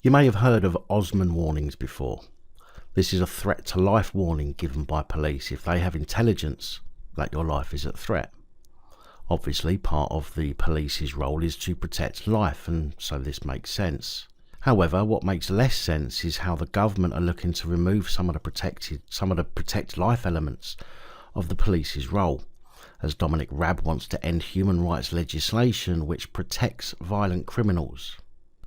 You may have heard of Osman warnings before. This is a threat to life warning given by police if they have intelligence that your life is at threat. Obviously, part of the police's role is to protect life, and so this makes sense. However, what makes less sense is how the government are looking to remove some of the protect life elements of the police's role, as Dominic Raab wants to end human rights legislation which protects violent criminals.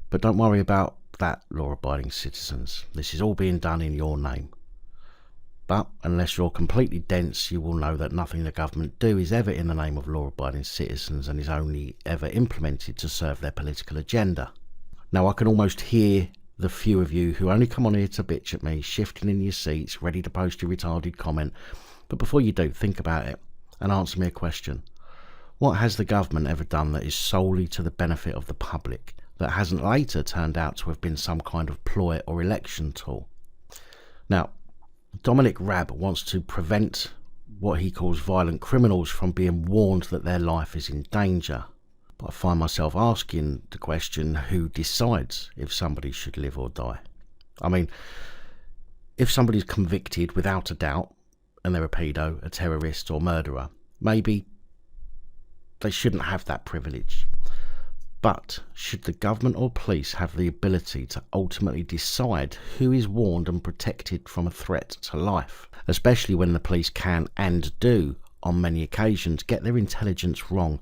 But don't worry about that, law-abiding citizens. This is all being done in your name. But unless you're completely dense, you will know that nothing the government do is ever in the name of law-abiding citizens and is only ever implemented to serve their political agenda. Now, I can almost hear the few of you who only come on here to bitch at me, shifting in your seats, ready to post your retarded comment. But before you do, think about it and answer me a question. What has the government ever done that is solely to the benefit of the public, that hasn't later turned out to have been some kind of ploy or election tool? Now, Dominic Raab wants to prevent what he calls violent criminals from being warned that their life is in danger. But I find myself asking the question, who decides if somebody should live or die? I mean, if somebody's convicted without a doubt, and they're a pedo, a terrorist or murderer, maybe they shouldn't have that privilege. But should the government or police have the ability to ultimately decide who is warned and protected from a threat to life, especially when the police can and do, on many occasions, get their intelligence wrong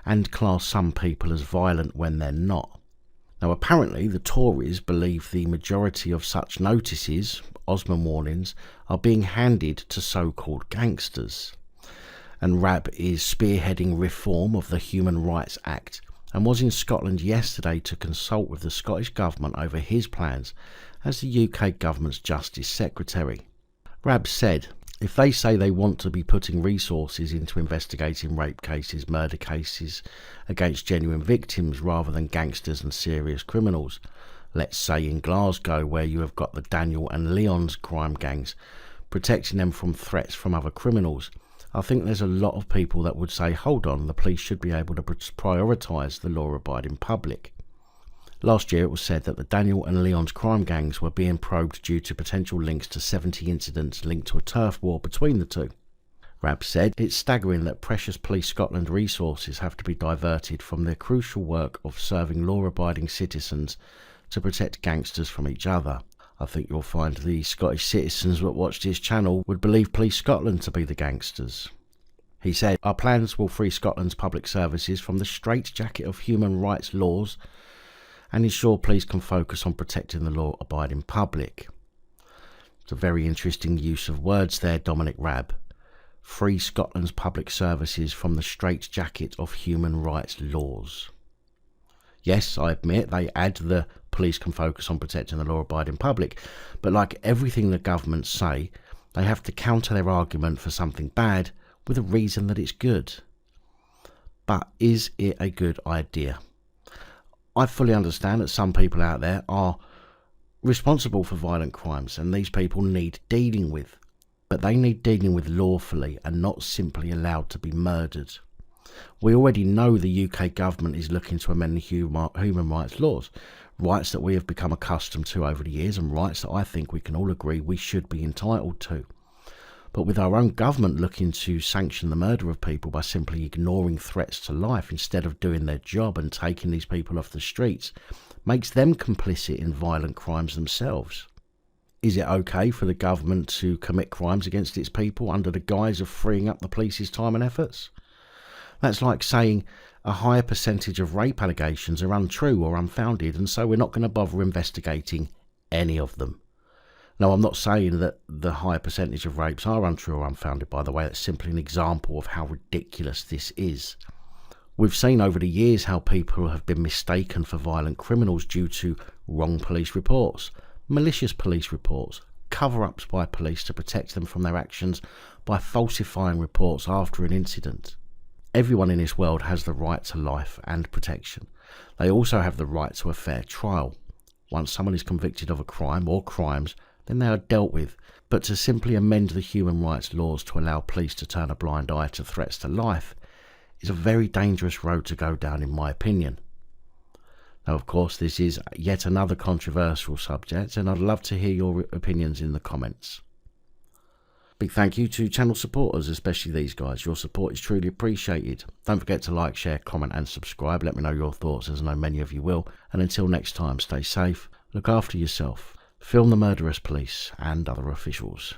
and class some people as violent when they're not? Now, apparently the Tories believe the majority of such notices, Osman warnings, are being handed to so-called gangsters. And Raab is spearheading reform of the Human Rights Act and was in Scotland yesterday to consult with the Scottish Government over his plans as the UK Government's Justice Secretary. Raab said, if they say they want to be putting resources into investigating rape cases, murder cases against genuine victims rather than gangsters and serious criminals, let's say in Glasgow where you have got the Daniel and Leon's crime gangs, protecting them from threats from other criminals, I think there's a lot of people that would say, hold on, the police should be able to prioritise the law-abiding public. Last year it was said that the Daniel and Leon's crime gangs were being probed due to potential links to 70 incidents linked to a turf war between the two. Raab said it's staggering that precious Police Scotland resources have to be diverted from their crucial work of serving law-abiding citizens to protect gangsters from each other. I think you'll find the Scottish citizens that watch this channel would believe Police Scotland to be the gangsters. He said, our plans will free Scotland's public services from the straitjacket of human rights laws and ensure police can focus on protecting the law-abiding public. It's a very interesting use of words there, Dominic Raab. Free Scotland's public services from the straitjacket of human rights laws. Yes, I admit they add the police can focus on protecting the law-abiding public, but like everything the government say, they have to counter their argument for something bad with a reason that it's good. But is it a good idea? I fully understand that some people out there are responsible for violent crimes and these people need dealing with, but they need dealing with lawfully and not simply allowed to be murdered. We already know the UK government is looking to amend the human rights laws, rights that we have become accustomed to over the years and rights that I think we can all agree we should be entitled to. But with our own government looking to sanction the murder of people by simply ignoring threats to life instead of doing their job and taking these people off the streets, makes them complicit in violent crimes themselves. Is it okay for the government to commit crimes against its people under the guise of freeing up the police's time and efforts? That's like saying a higher percentage of rape allegations are untrue or unfounded, and so we're not going to bother investigating any of them. Now, I'm not saying that the high percentage of rapes are untrue or unfounded, by the way. That's simply an example of how ridiculous this is. We've seen over the years how people have been mistaken for violent criminals due to wrong police reports, malicious police reports, cover-ups by police to protect them from their actions by falsifying reports after an incident. Everyone in this world has the right to life and protection. They also have the right to a fair trial. Once someone is convicted of a crime or crimes, then they are dealt with. But to simply amend the human rights laws to allow police to turn a blind eye to threats to life is a very dangerous road to go down, in my opinion. Now, of course, this is yet another controversial subject, and I'd love to hear your opinions in the comments. Big thank you to channel supporters, especially these guys. Your support is truly appreciated. Don't forget to like, share, comment and subscribe. Let me know your thoughts, as I know many of you will. And until next time, stay safe, look after yourself, film the murderous police and other officials.